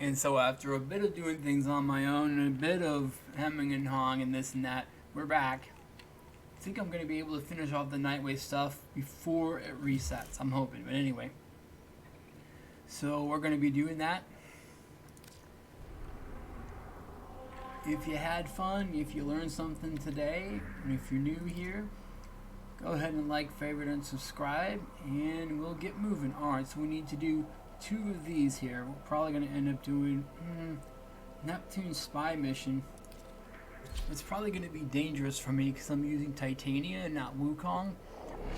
And so after a bit of doing things on my own and a bit of hemming and hawing and this and that, we're back. I think I'm going to be able to finish off the Nightwave stuff before it resets. I'm hoping. But anyway. So we're going to be doing that. If you had fun, if you learned something today, and if you're new here, go ahead and like, favorite, and subscribe, and we'll get moving. Alright, so we need to do 2 of these here. We're probably going to end up doing Neptune Spy Mission. It's probably going to be dangerous for me because I'm using Titania and not Wukong,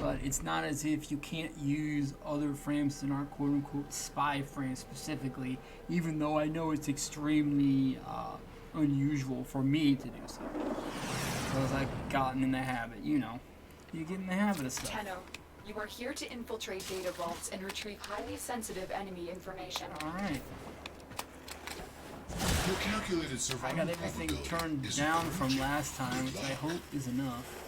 but it's not as if you can't use other frames than our quote-unquote spy frame specifically, even though I know it's extremely unusual for me to do so. Because I've gotten in the habit, you know. You get in the habit of stuff. Tenno, you are here to infiltrate data vaults and retrieve highly sensitive enemy information. Alright. Your calculated survival I got everything turned down from last time, which I hope is enough.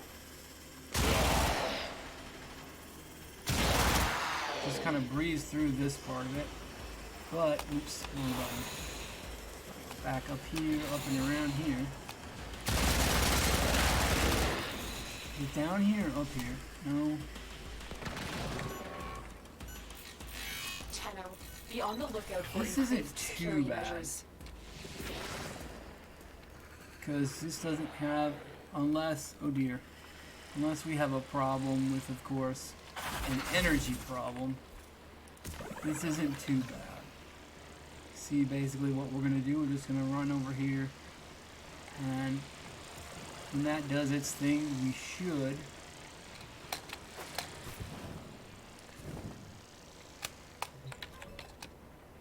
Just kind of breeze through this part of it. But, oops, wrong button. Back up here, up and around here. Is it down here or up here? No. Tenno, be on the lookout for This isn't increased too security bad. measures. Because this doesn't have, unless, oh dear, unless we have a problem with, of course, an energy problem, this isn't too bad. See, basically what we're going to do, we're just going to run over here, and when that does its thing, we should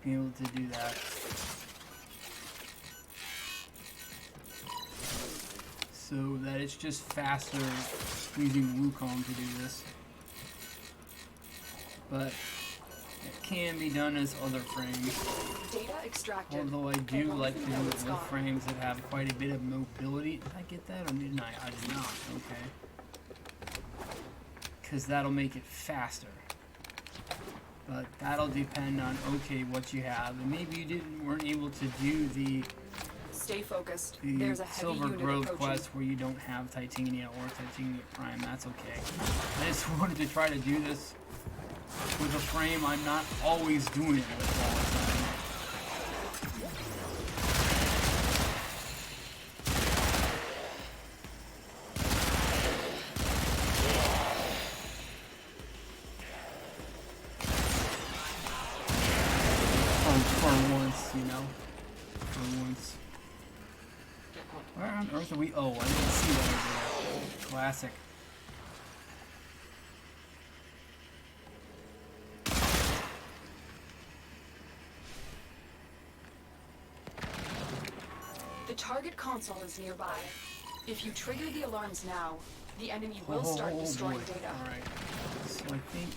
be able to do that. So that it's just faster using Wukong to do this. But it can be done as other frames. Data extracted. Although I do Payload like to do it node's with gone. frames that have quite a bit of mobility. Did I get that or didn't I? I did not. Okay. Because that'll make it faster. But that'll depend on, okay, what you have. And maybe you weren't able to do the Stay focused. There's a heavy Silver unit Grove approaching. quest where you don't have Titania or Titania Prime. That's okay. I just wanted to try to do this with a frame I'm not always doing it with all the time. For once, you know. For once. Where on earth are we? Oh, I didn't see that over there. Classic. The target console is nearby. If you trigger the alarms now, the enemy will start destroying boy. data. Alright. So I think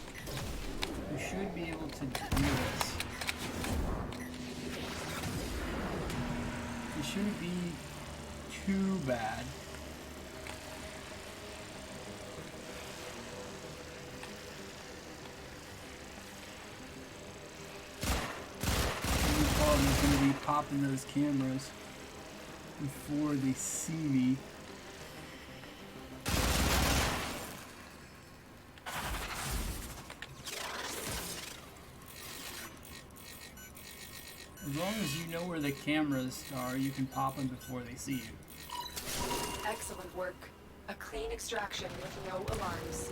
we should be able to do this. It shouldn't be too bad. The only problem is going to be popping those cameras before they see me. As long as you know where the cameras are, you can pop them before they see you. Excellent work. A clean extraction with no alarms.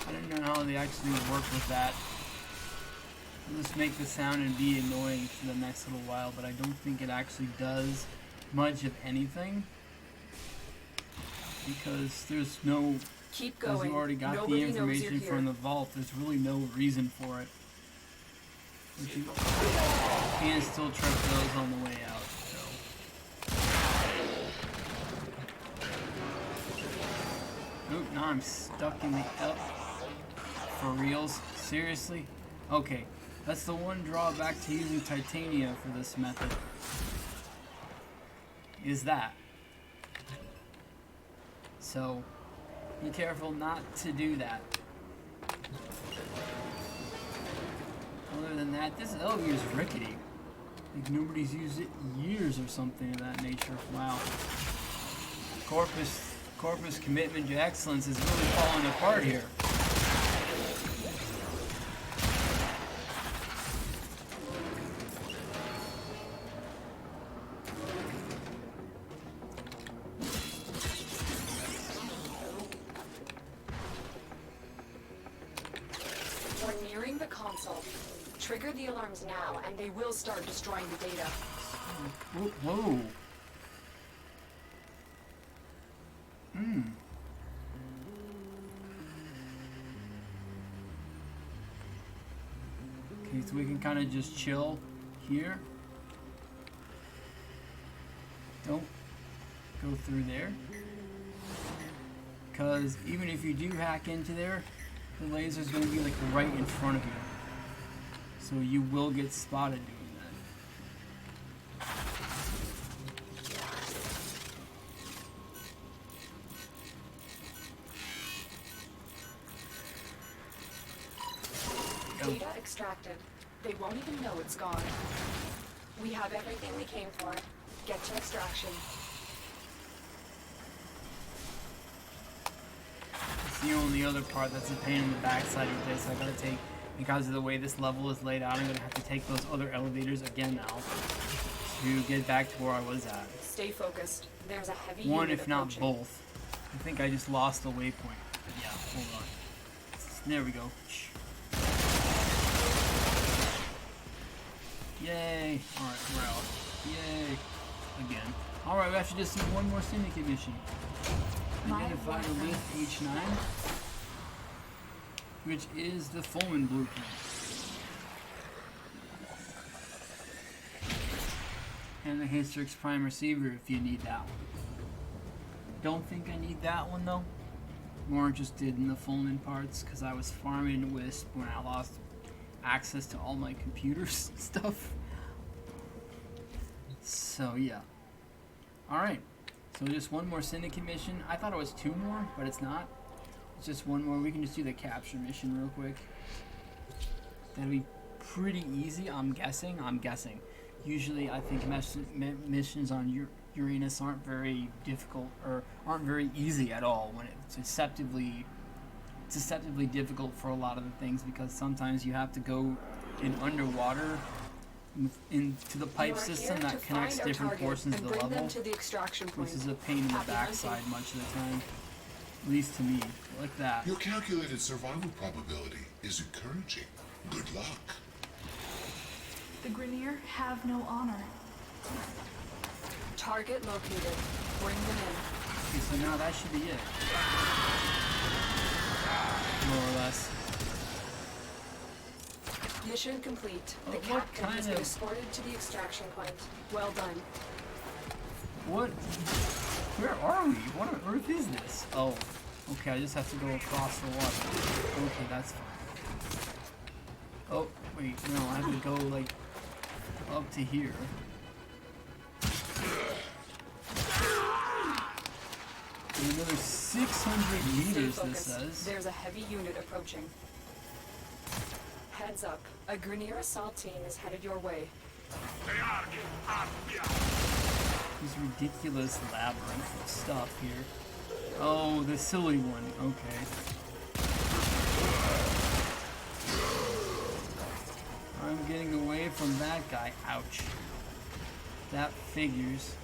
I don't know how they actually work with that. It'll just make the sound and be annoying for the next little while, but I don't think it actually does much of anything. Because there's no... Keep Because going. you already got Nobody the knows you're information here. from the vault, there's really no reason for it. But you can still trip those on the way out, so... Oop, now I'm stuck in the up. For reals? Seriously? Okay, that's the one drawback to using Titania for this method. Is that. So, Be careful not to do that. Other than that, this elevator is rickety. Like nobody's used it in years or something of that nature. Wow. Corpus commitment to excellence is really falling apart here. We're nearing the console. Trigger the alarms now, and they will start destroying the data. Whoa. Okay, so we can kind of just chill here. Don't go through there. Because even if you do hack into there, the laser's going to be like right in front of you. So you will get spotted doing that. Data extracted. They won't even know it's gone. We have everything we came for. Get to extraction. It's the only other part that's a pain in the backside of this. I gotta take, because of the way this level is laid out, I'm gonna have to take those other elevators again now to get back to where I was at. Stay focused. There's a heavy One, unit if not approaching. both. I think I just lost the waypoint. Yeah, hold on. There we go. Shh. Yay! Alright, we're out. Yay! Again. Alright, we have to just do one more syndicate mission. Identify the lift H9, which is the Fulman blueprint. And the Hystrix Prime receiver if you need that one. Don't think I need that one though. More interested in the Fulman parts because I was farming Wisp when I lost access to all my computer stuff. So yeah. Alright. So just one more syndicate mission. I thought it was two more, but it's not. It's just one more. We can just do the capture mission real quick. That'll be pretty easy, I'm guessing. Usually I think missions on Uranus aren't very difficult or aren't very easy at all when it's deceptively difficult for a lot of the things because sometimes you have to go in underwater into the pipe system that connects different portions of the level, To the extraction point. which is a pain in the backside much of the time. At least to me, like that. Your calculated survival probability is encouraging. Good luck. The Grenier have no honor. Target located. Bring them in. Okay, so now that should be it. More or less. Mission complete. The What captain kind has been of- escorted to the extraction point. Well done. What? Where are we? What on earth is this? Oh, okay, I just have to go across the water. Okay, that's fine. Oh, wait, no, I have to go, like, up to here. And another 600 Stay meters, this focused. says. There's a heavy unit approaching. Heads up. A Grenier assault team is headed your way. This ridiculous labyrinth of stuff here. Oh, the silly one. Okay. I'm getting away from that guy. Ouch. That figures.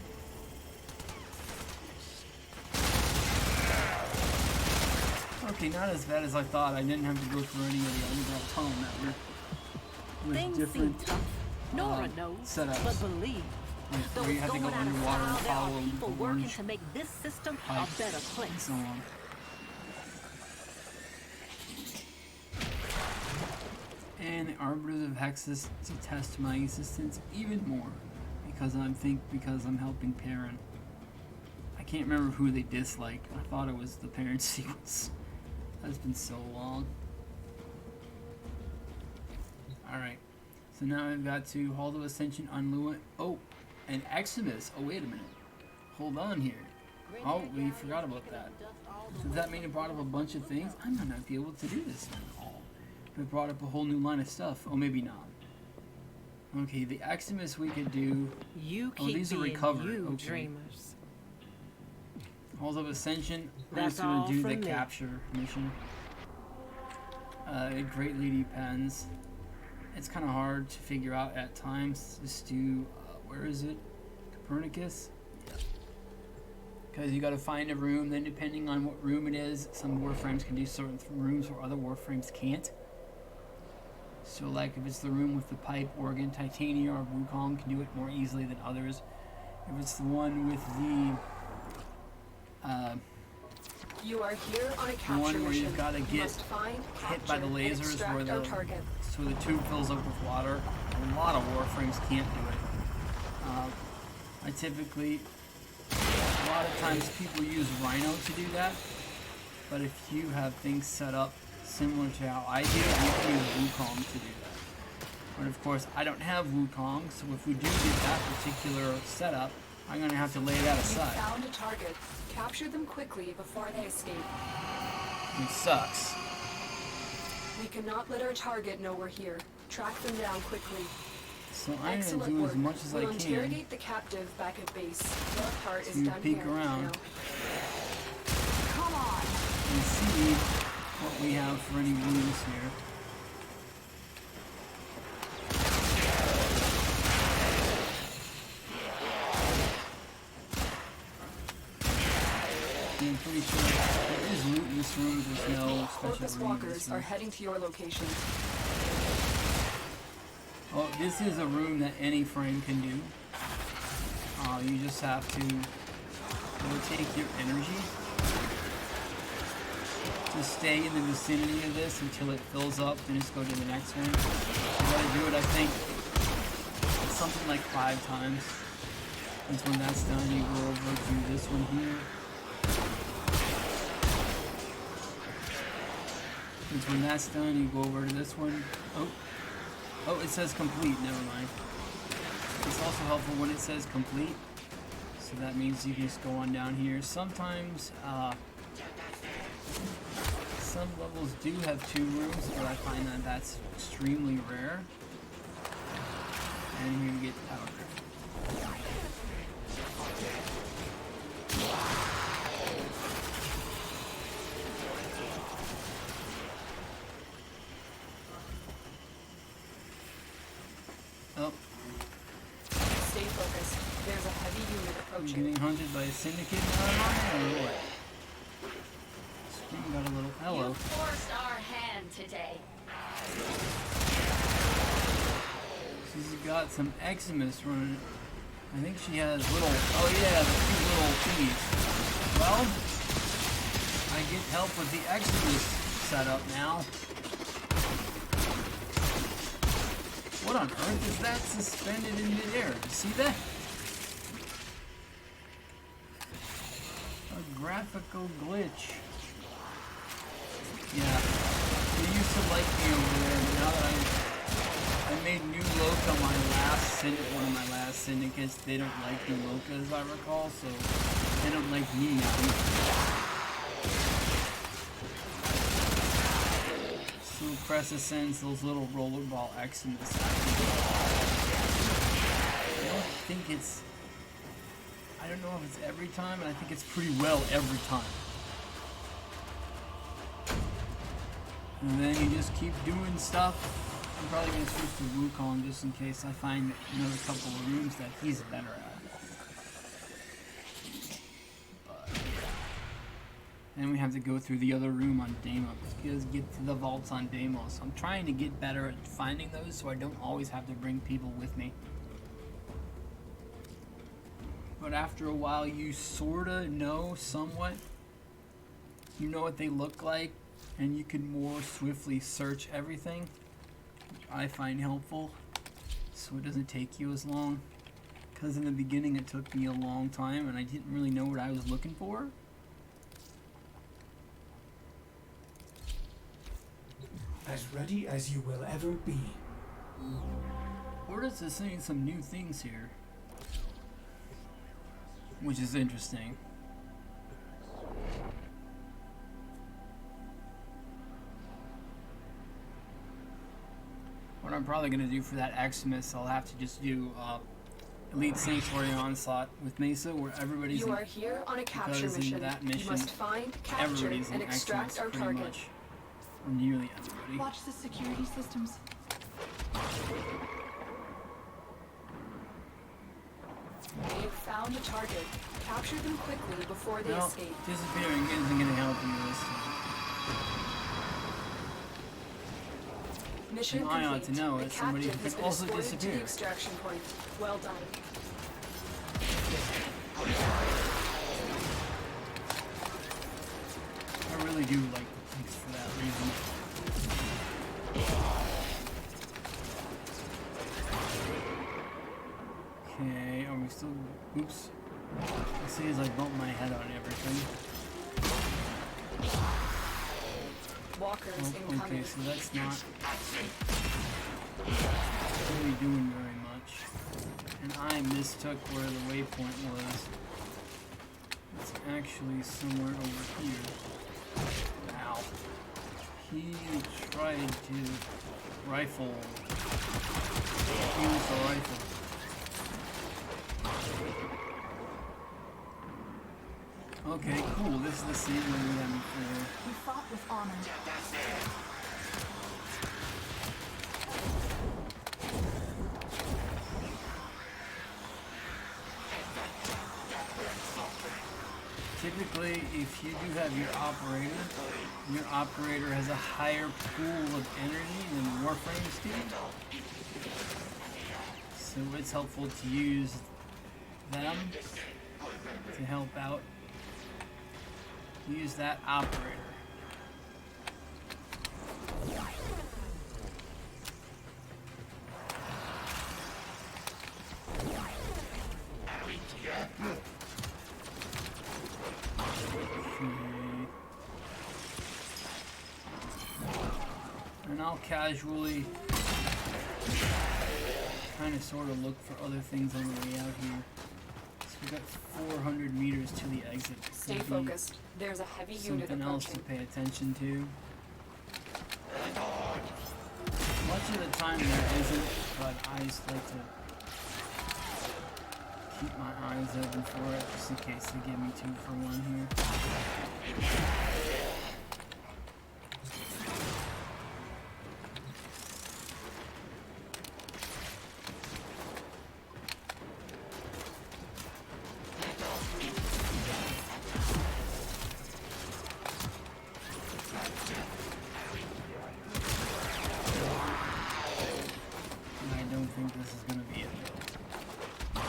Okay, not as bad as I thought. I didn't have to go through any of the underground tunnel network. With Things different seem tough. Nora knows, setups. but believe, Like, though where you it's have to go going out of underwater and style, there follow are people the working orange to make this system pipes a better and place. so on. And the Arbiters of Hexus to test my existence even more because I'm helping Perrin. I can't remember who they dislike. I thought it was the Perrin sequence. That's been so long. Alright. So now I've got to Hall of Ascension, Unluant. Oh, and Eximus. Oh, wait a minute. Hold on here. Oh, we forgot about that. So does that mean it brought up a bunch of things? I might not be able to do this now. It brought up a whole new line of stuff. Oh, maybe not. Okay, the Eximus we could do. You Oh, keep these are being recovered. you, Okay. dreamers. Halls of Ascension. I'm That's just gonna all do the from me. capture mission. It greatly depends. It's kind of hard to figure out at times. Just do where is it? Copernicus. Because you got to find a room. Then depending on what room it is, some Warframes can do certain rooms where other Warframes can't. So like if it's the room with the pipe, organ, titania, or Wukong can do it more easily than others. If it's the one with the You are here on a capture one where mission. you've got to You get must find, hit by the capture, and lasers extract where our the target. so the tube fills up with water. A lot of Warframes can't do it. I typically, a lot of times people use Rhino to do that, but if you have things set up similar to how I do, you can use Wukong to do that. But of course, I don't have Wukong, so if we do get that particular setup, I'm going to have to lay that You aside. found a target. Capture them quickly before they escape. It sucks. We cannot let our target know we're here. Track them down quickly. So I'm going to Excellent do work. as much as we'll I can interrogate the captive back at base. Your part is to done peek here. around. Now. Come on! and see what we have for any wounds here. I'm pretty sure there is loot in this room, there's no Corpus special loot in walkers this are room. heading to your location. Oh, this is a room that any frame can do. You just have to take your energy to stay in the vicinity of this until it fills up, then just go to the next one. You gotta do it, I think, something like 5 times. And when that's done, you go over to this one here. And when that's done, you go over to this one. Oh, it says complete, never mind. It's also helpful when it says complete. So that means you can just go on down here. Sometimes, some levels do have 2 rooms, but I find that that's extremely rare. And here you get powder. Oh, Stay focused. There's a heavy unit I'm approaching. getting hunted by a syndicate now, or what? Screen got a little hello. You forced our hand today. She's got some Eximus running. I think she has little. Oh yeah, the cute little thingies. Well, I get help with the Eximus setup now. What on earth is that suspended in midair? You see that? A graphical glitch. Yeah, they used to like me over there, but now that I made new Loka my last one of my last syndicates, they don't like new Loka as I recall, so they don't like me now either. So Cressa sends those little rollerball Eximus. I don't know if it's every time, but I think it's pretty well every time. And then you just keep doing stuff. I'm probably going to switch to Wukong just in case I find another couple of rooms that he's better at. But then we have to go through the other room on Deimos. Because get to the vaults on Deimos. I'm trying to get better at finding those so I don't always have to bring people with me. But after a while you sorta know somewhat. You know what they look like. And you can more swiftly search everything, which I find helpful, so it doesn't take you as long. Because in the beginning it took me a long time and I didn't really know what I was looking for. As ready as you will ever be. We're just seeing some new things here, which is interesting. What I'm probably going to do for that Xmas, I'll have to just do Elite Sanctuary Onslaught with Mesa, where everybody's You are here on a capture because in mission. that You mission, must find, capture, everybody's in and extract Xmas our pretty target. much. Or nearly everybody. Watch the security systems. They've found a target. Capture them quickly before they Well, escape. disappearing isn't going to help you this time. Mission And I ought to complete. know The it. Somebody captive has can been also escorted to the disappear. extraction point. Well done. I really do like the pigs for that reason. Okay, are we still... Oops. I see as I bump my head on everything. Walkers Oh, incoming. okay, so that's not really doing very much. And I mistook where the waypoint was. It's actually somewhere over here. Ow. He tried to rifle. Use the rifle. Okay, cool. This is the same way we had before. We fought with honor. Typically, if you do have your operator has a higher pool of energy than Warframe's do. So it's helpful to use them to help out. Use that operator. And I'll casually kind of sort of look for other things on the way out here. So we got 400 meters to the exit. Stay Could be focused. There's a heavy unit something else to approaching. pay attention to. Much of the time there isn't, but I just like to keep my eyes open for it, just in case they give me 2 for 1 here. I don't think this is gonna be it though.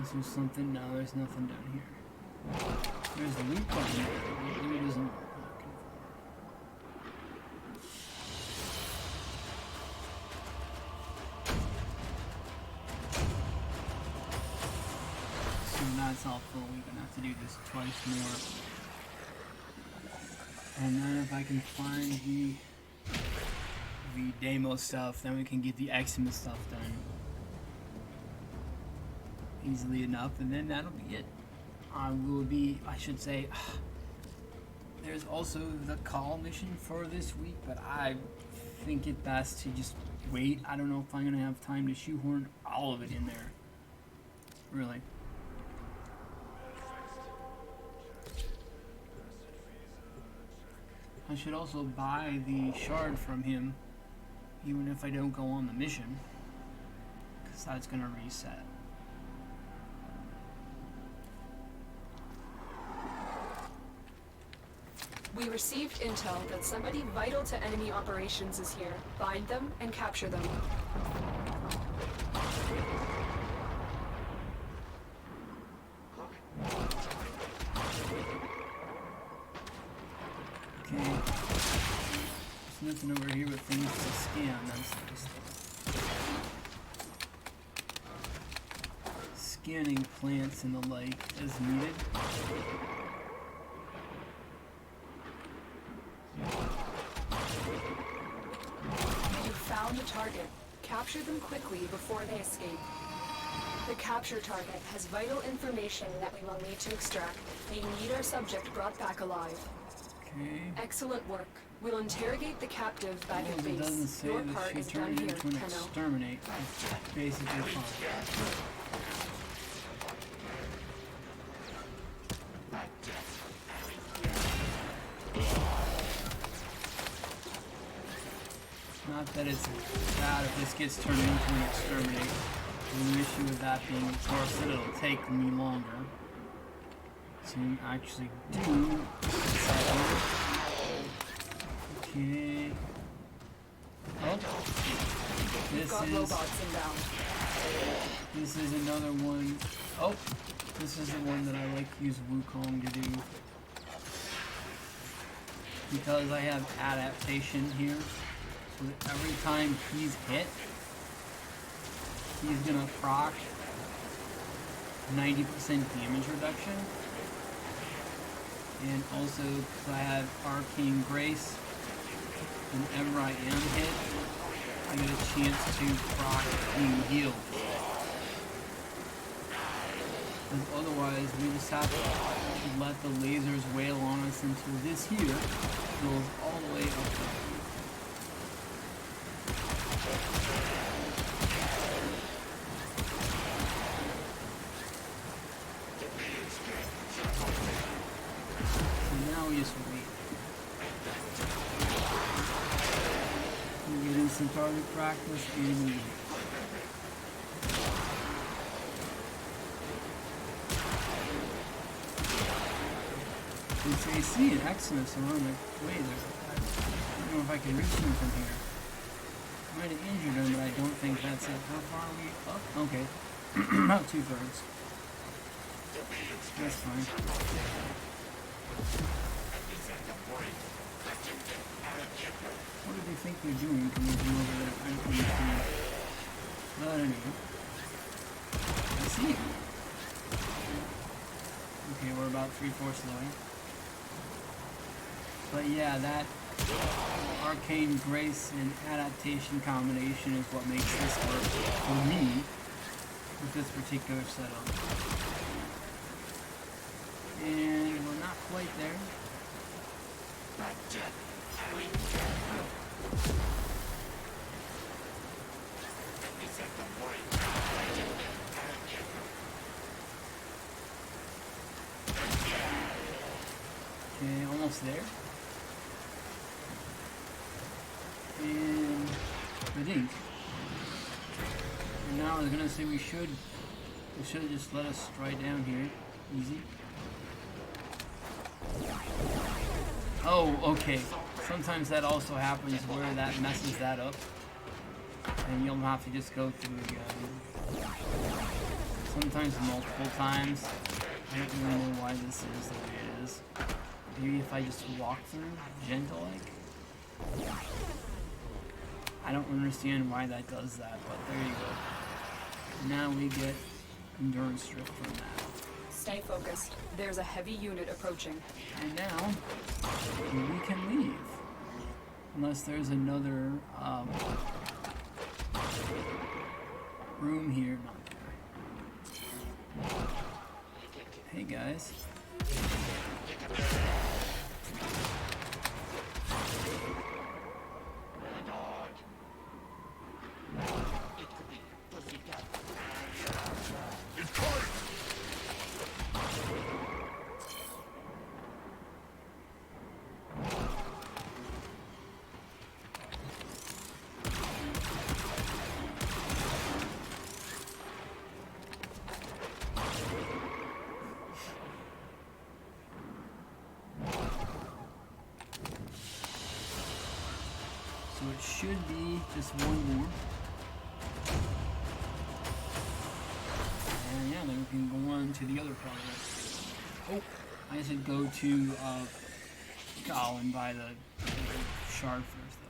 Is there something? No, there's nothing down here. There's the loot button there. What loot isn't looking for? So that's helpful. We're gonna have to do this twice more. And then if I can find the demo stuff, then we can get the Xmas stuff done easily enough, and then that'll be it. I should say, there's also the call mission for this week, but I think it best to just wait. I don't know if I'm gonna have time to shoehorn all of it in there. Really. I should also buy the shard from him, even if I don't go on the mission, because that's going to reset. We received intel that somebody vital to enemy operations is here. Find them and capture them. Okay. There's nothing over here but things to scan. That's nice. Scanning plants and the like as needed. You found a target. Capture them quickly before they escape. The capture target has vital information that we will need to extract. We need our subject brought back alive. Okay. Excellent work. We'll interrogate the captive back at It base. doesn't say Your that part she is done turned here, into an Tenno. exterminate. It's basically fine. Not that it's bad if this gets turned into an exterminate. The issue with that being, of course, that it'll take me longer to actually do something. Okay. Oh. We've got robots inbound. This is another one. Oh. This is the one that I like to use Wukong to do. Because I have adaptation here. So that every time he's hit, he's gonna proc 90% damage reduction. And also, because I have Arcane Grace, whenever I am hit, I get a chance to proc being healed. Because otherwise, we just have to let the lasers wail on us until this here goes all the way up there. Now we just wait. We're getting some target practice and we it's AC and Exodus are on the way there. I don't know if I can reach him from here. I might have injured him, but I don't think that's it. How far are we up? Okay. About 2/3. That's fine. What do they think they're doing? Can we come over there? I don't understand. But anyway. I see him. Okay, we're about 3/4 away. But yeah, that Arcane Grace and adaptation combination is what makes this work for me with this particular setup. And we're not quite there. Okay, almost there. And I think. And now I was gonna say we should just let us stride down here. Easy. Oh, okay. Sometimes that also happens where that messes that up. And you'll have to just go through again. Sometimes multiple times. I don't really know why this is the way it is. Maybe if I just walk through, gentle-like. I don't understand why that does that, but there you go. Now we get endurance strip from that. Stay focused. There's a heavy unit approaching. And now we can leave. Unless there's another room here. Not there. Hey guys. So it should be just one more. And yeah, then we can go on to the other part of it. Oh, I said go to Colin by the shard first though.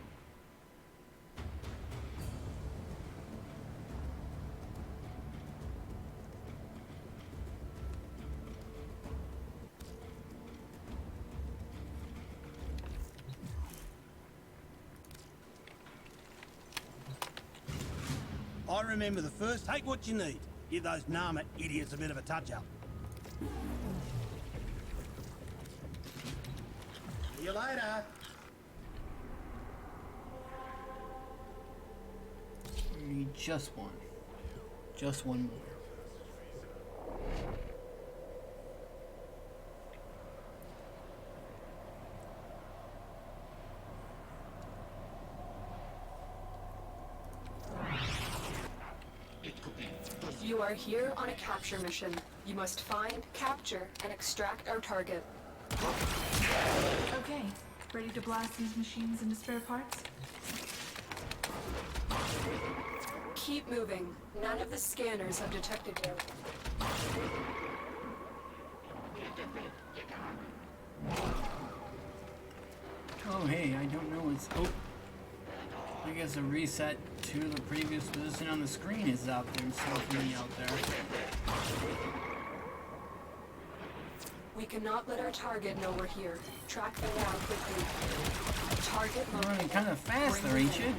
I remember the first. Take what you need. Give those Nama idiots a bit of a touch-up. See you later. We need just one. Just one more. You are here on a capture mission. You must find, capture, and extract our target. Okay, ready to blast these machines into spare parts? Keep moving. None of the scanners have detected you. Oh, hey, I don't know what's... Oh. I guess a reset to the previous position on the screen is out there instead of me out there. We cannot let our target know we're here. Track them down quickly. Target You're running kind of fast Bring there, them ain't in. you?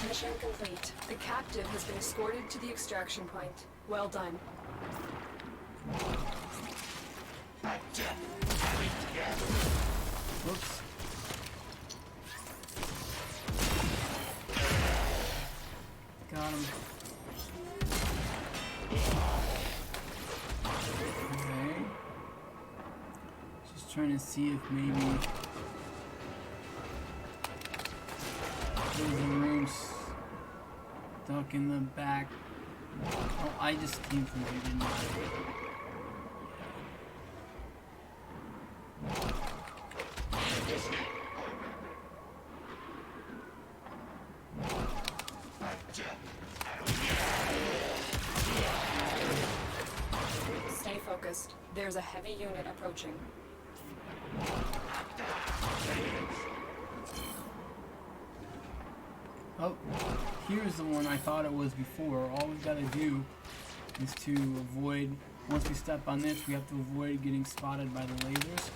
Mission complete. The captive has been escorted to the extraction point. Well done. Whoops. Got him. Okay. Just trying to see if maybe there's a room stuck in the back. Oh, I just came from here, didn't I? Stay focused. There's a heavy unit approaching. Oh, here's the one I thought it was before. All we've got to do is to avoid, once we step on this, we have to avoid getting spotted by the lasers.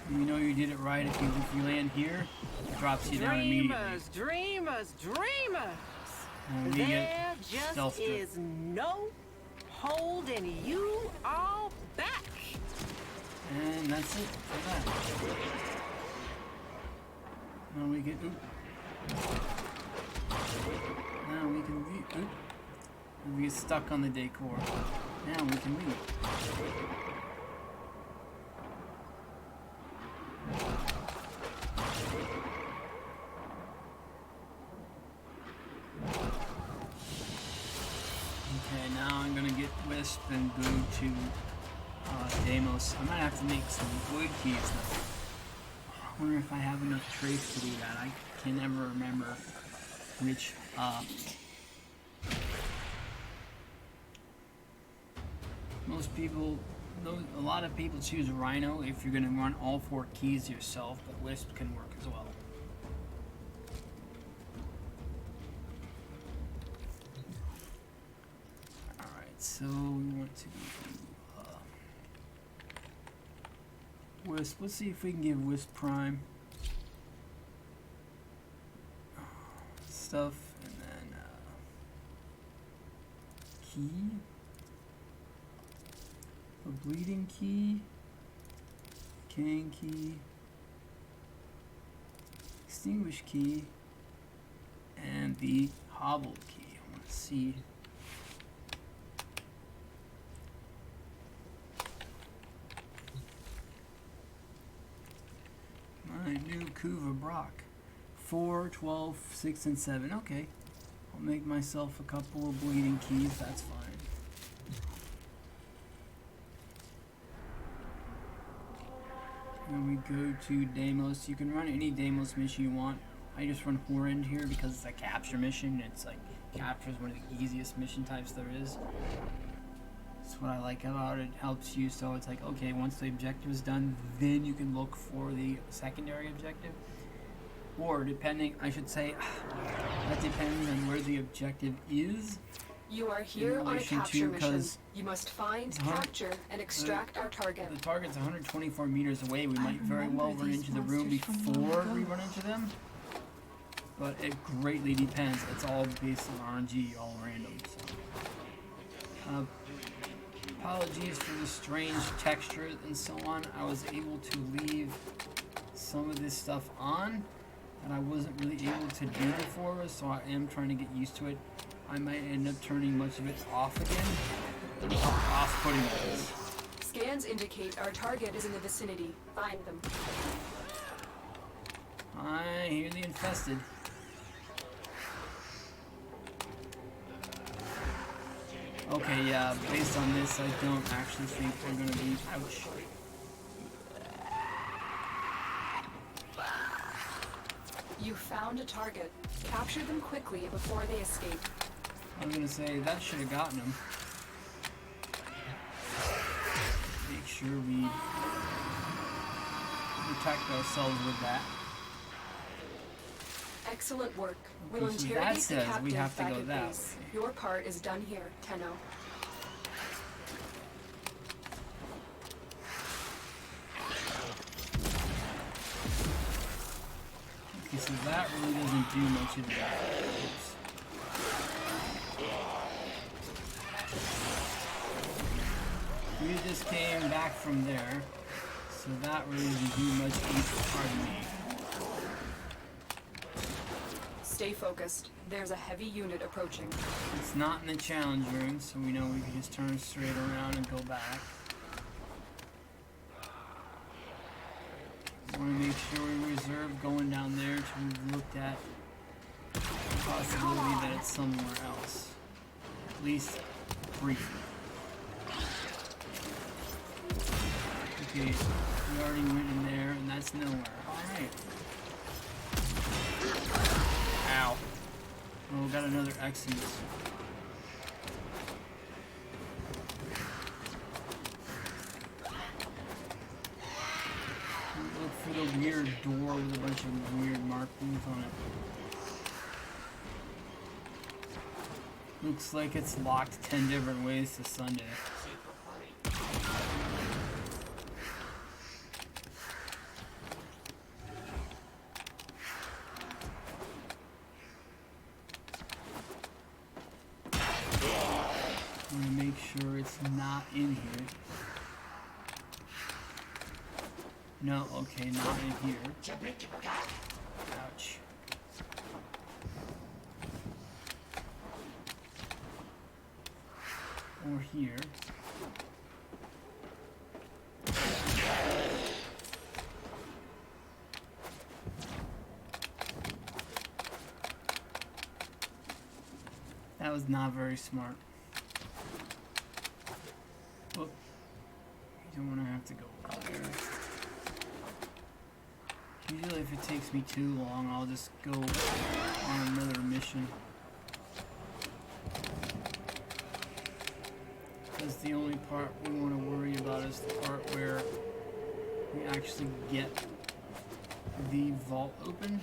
And you know you did it right if you land here, it drops you down immediately. Dreamers, dreamers. And we There get just stealth strip. is no holding you all back. And that's it for that. Now we can, now we can leave, we get stuck on the decor. Now we can leave. Okay, now I'm gonna get Wisp and go to Deimos. I might have to make some wood keys though. I wonder if I have enough trace to do that. I can never remember which most people, a lot of people choose Rhino if you're gonna run all 4 keys yourself, but Wisp can work as well. Alright, so we want to do Wisp. Let's see if we can give Wisp Prime stuff, and then key, a bleeding key, Kang key, extinguish key, and the hobble key. I want to see. My new Kuva Brock. 4, 12, 6, and 7. Okay. I'll make myself a couple of bleeding keys. That's fine. And we go to Deimos. You can run any Deimos mission you want. I just run Horrend here because it's a capture mission. It's like, capture is one of the easiest mission types there is. That's what I like about it. It helps you, so it's like, okay, once the objective is done, then you can look for the secondary objective. Or depending, I should say, that depends on where the objective is. You are here on a capture mission. You must find, capture, and extract our target. The target's 124 meters away. We might very well run into the room before we run into them. But it greatly depends. It's all based on RNG, all random. So. Apologies for the strange texture and so on. I was able to leave some of this stuff on that I wasn't really able to do before, so I am trying to get used to it. I might end up turning much of it off again. Off-putting it is. Scans indicate our target is in the vicinity. Find them. I hear the infested. Okay, yeah, based on this, I don't actually think we're gonna be. Ouch. You found a target. Capture them quickly before they escape. I was gonna say, that should have gotten him. Make sure we protect ourselves with that. Excellent work. We'll Okay, so that interrogate the says captive we have to back go at that base. way. Your part is done here, Tenno. Okay, so that really doesn't do much of that. Oops. We just came back from there, so that really doesn't do much pardon me. Stay focused. There's a heavy unit approaching. It's not in the challenge room, so we know we can just turn straight around and go back. I want to make sure we reserve going down there until we've looked at the possibility that it's somewhere else. At least briefly. Okay, we already went in there, and that's nowhere. Alright. Ow. Oh, we got another Exodus. Look for the weird door with a bunch of weird markings on it. Looks like it's locked 10 different ways to Sunday. I'm gonna make sure it's not in here. No, okay, not in here. Ouch. Or here. That was not very smart. Whoop. You don't want to have to go over there. Usually if it takes me too long, I'll just go on another mission. Because the only part we want to worry about is the part where we actually get the vault open.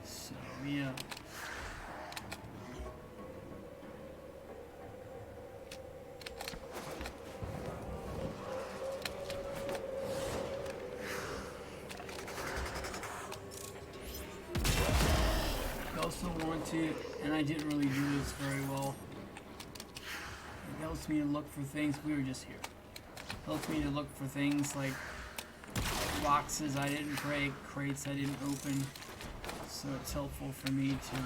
So, yeah. Also want to, and I didn't really do this very well, it helps me to look for things. We were just here. It helps me to look for things like boxes I didn't break, crates I didn't open, so it's helpful for me to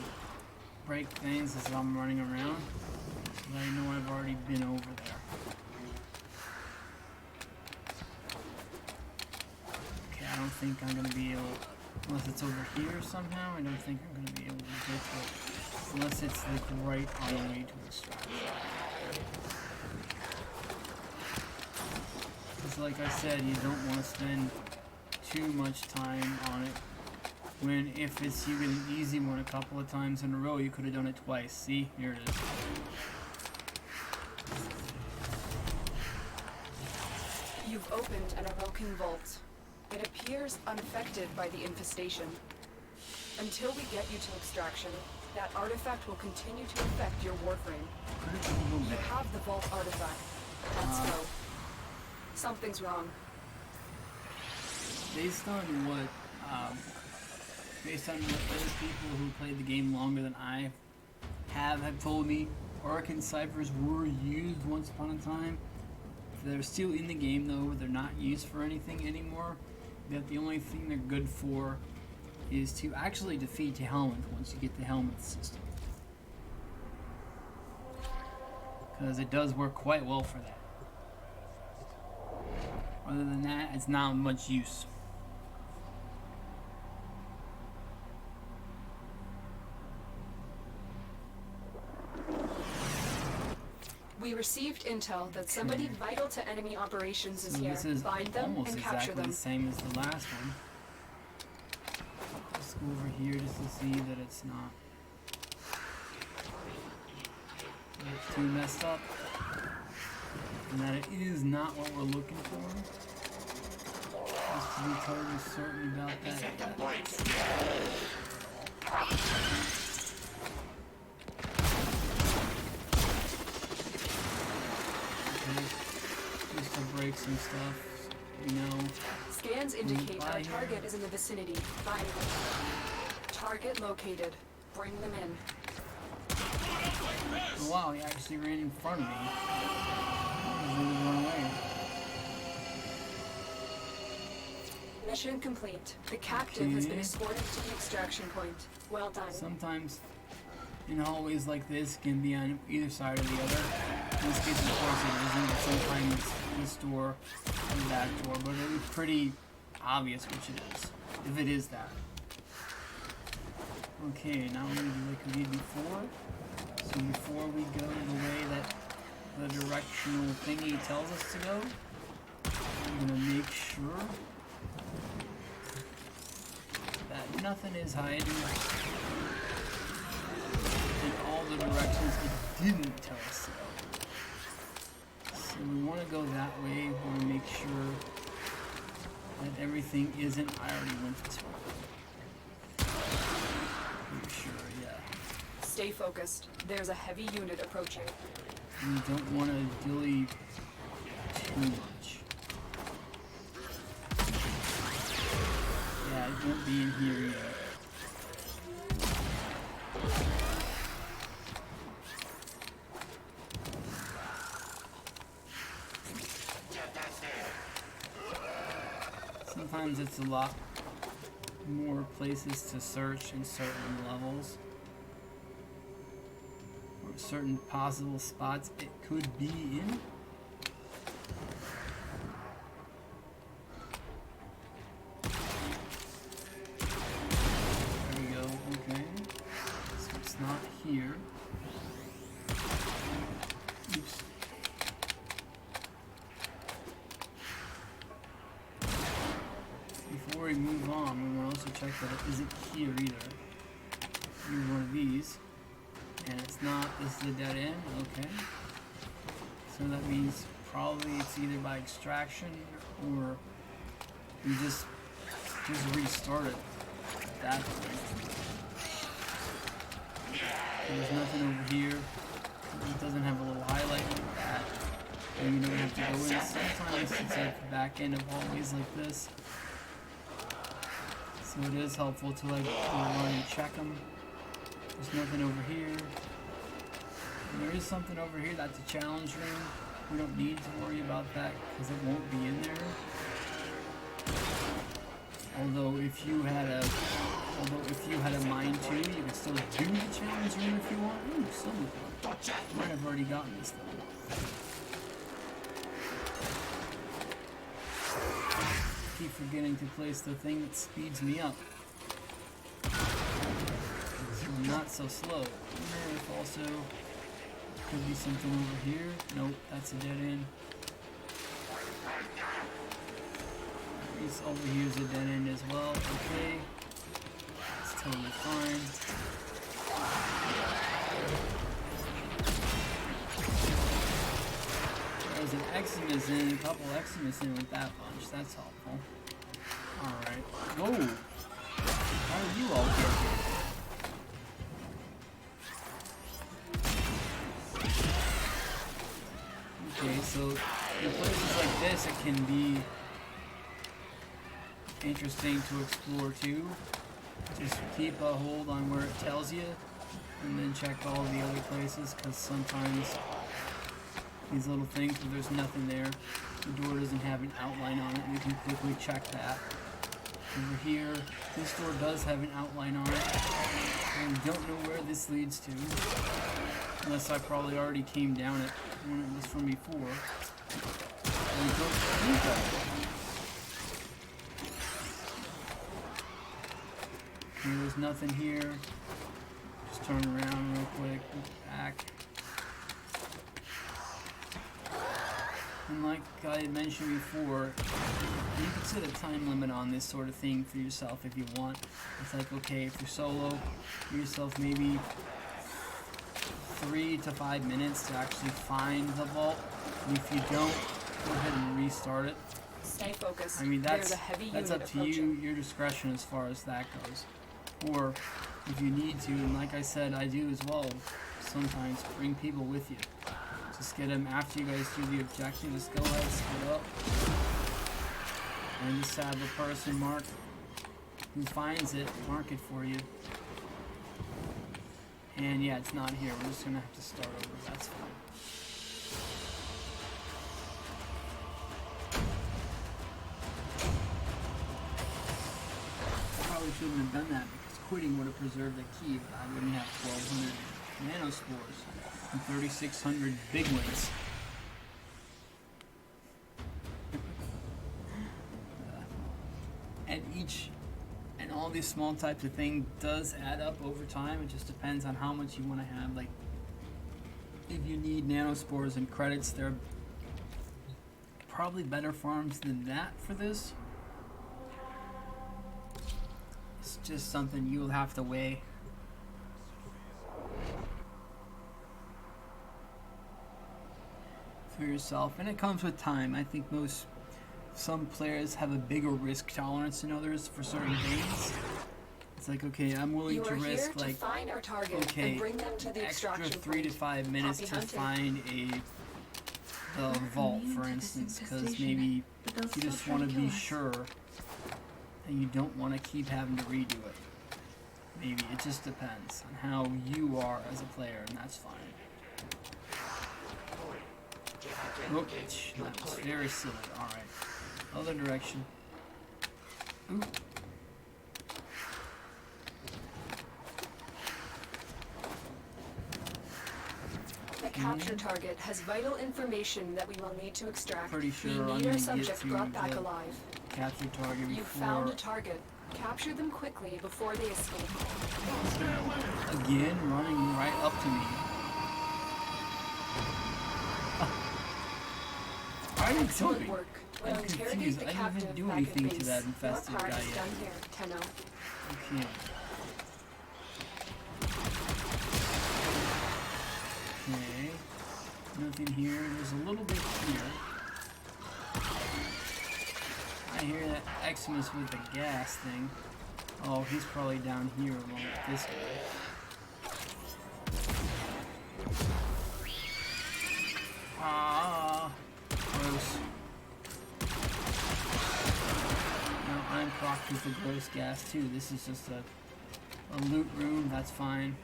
break things as I'm running around, so that I know I've already been over there. Okay, I don't think I'm going to be able, unless it's over here somehow, I don't think I'm going to be able to get to it. Unless it's like right on the way to extraction. Because like I said, you don't want to spend too much time on it. When if it's you get an easy one a couple of times in a row, you could have done it twice. See? Here it is. You've opened an broken vault. It appears unaffected by the infestation. Until we get you to extraction, that artifact will continue to affect your Warframe. You have the vault artifact. Let's go. Something's wrong. Based on what based on what those people who played the game longer than I have told me, arc and ciphers were used once upon a time. They're still in the game though, they're not used for anything anymore. That the only thing they're good for is to actually defeat the helmet once you get the helmet system. Because it does work quite well for that. Other than that, it's not much use. We received intel that somebody vital to enemy operations is So here. this is Find them almost and capture exactly them. the same as the last one. Let's go over here just to see that it's not too messed up. And that it is not what we're looking for. Just to be totally certain about that. Just to break some stuff, you know. Scans indicate Bye our here. target is in the vicinity. Find them. Target located. Bring them in. Oh, wow, he actually ran in front of me. He was really run away. Mission complete. The captive has been Okay. escorted to the extraction point. Well done. Sometimes in hallways like this can be on either side or the other. In this case, of course, it isn't. But sometimes it's this door and that door, but it's pretty obvious which it is, if it is that. Okay, now we're gonna do like we did before. So before we go the way that the directional thingy tells us to go, I'm gonna make sure that nothing is hiding in all the directions it didn't tell us to go. So we want to go that way. We want to make sure that everything isn't. I already went this way. Make sure, yeah. Stay focused. There's a heavy unit approaching. You don't want to dilly too much. Yeah, it won't be in here either. Sometimes it's a lot more places to search in certain levels. Or certain possible spots it could be in. There we go, okay. So it's not here. Oops. Before we move on, we want to also check that it isn't here either. Here's one of these. And it's not, this is a dead end, okay. So that means probably it's either by extraction or we just restart it that way. There's nothing over here. It doesn't have a little highlight like that. And you don't have to go in. Sometimes it's at the back end of hallways like this. So it is helpful to like go around and check them. There's nothing over here. And there is something over here that's a challenge room. We don't need to worry about that because it won't be in there. Although if you had a mind to, you could still do the challenge room if you want. Ooh, some might have already gotten this though. Keep forgetting to place the thing that speeds me up. So I'm not so slow. If also could be something over here. Nope, that's a dead end. This over here is a dead end as well. Okay. It's totally fine. There's an Eximus in, a couple Eximus in with that bunch. That's helpful. Alright. Whoa! How did you all get here? Okay, so in places like this, it can be interesting to explore too. Just keep a hold on where it tells you, and then check all the other places, because sometimes these little things where there's nothing there, the door doesn't have an outline on it, we can quickly check that. Over here, this door does have an outline on it, and we don't know where this leads to, unless I probably already came down it when it was from before. And we don't think that. Okay, there's nothing here. Just turn around real quick, back. And like I had mentioned before, you can set a time limit on this sort of thing for yourself if you want. It's like, okay, if you're solo, give yourself maybe 3 to 5 minutes to actually find the vault. And if you don't, go ahead and restart it. Stay focused. I mean, that's There's a heavy up unit to you, your discretion as far as that goes. Or if you need to, and like I said, I do as well, sometimes bring people with you. Just get them after you guys do the objective. Just go ahead, split up, and just have the person mark who finds it, mark it for you. And yeah, it's not here. We're just gonna have to start over. That's fine. Probably shouldn't have done that because quitting would have preserved the key, but I wouldn't have 1,200 nanospores and 3,600 big wings. And all these small types of things does add up over time. It just depends on how much you want to have. Like, if you need nanospores and credits, there are probably better farms than that for this. It's just something you'll have to weigh. For yourself, and it comes with time. I think some players have a bigger risk tolerance than others for certain things. It's like, okay, I'm willing to risk like, find our target okay, and bring them to the extra extraction 3 to 5 minutes Happy to hunting. find a vault, for instance, because maybe you just want to be sure, and you don't want to keep having to redo it. Maybe it just depends on how you are as a player, and that's fine. Oh, that was very silly. Alright. Other direction. Ooh. The capture target has vital information that we will need to extract. Pretty sure we I'm need gonna our get subject to brought back the alive. Capture target You before. found a target. Capture them quickly before they escape. Again, running right up to me. Why are you Excellent jumping? work. We'll I'm interrogate confused. the I didn't captive even do back at anything to base. that infested Your part guy is yet. done here, Tenno. Okay. Okay. Nothing here. There's a little bit here. I hear that Eximus with the gas thing. Oh, he's probably down here along with this guy. Ah, gross. No, I'm procced with the gross gas too. This is just a loot room. That's fine.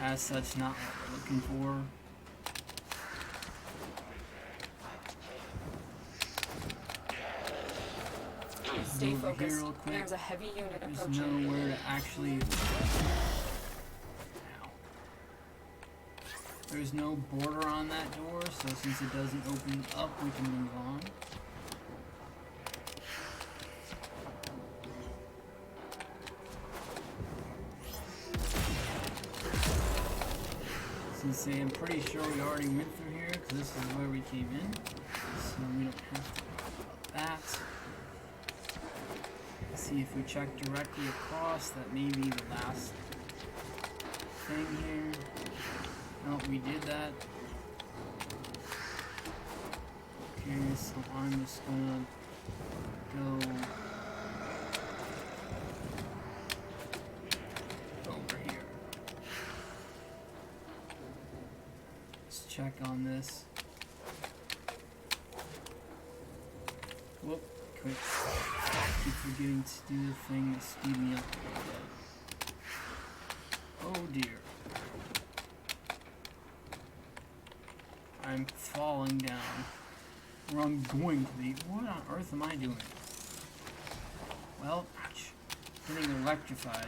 As such, not what we're looking for. Stay Over here focused. real quick. There's a heavy unit There's approaching. nowhere to actually. Ow. There's no border on that door, so since it doesn't open up, we can move on. Since I'm pretty sure we already went through here, because this is where we came in, so we don't have to worry about that. See if we check directly across, that may be the last thing here. No, we did that. Okay, so I'm just gonna go over here. Let's check on this. Whoop, quick. Keep forgetting to do the thing that speed me up a little bit. Oh dear. I'm falling down. Or I'm going to be. What on earth am I doing? Well, getting electrified.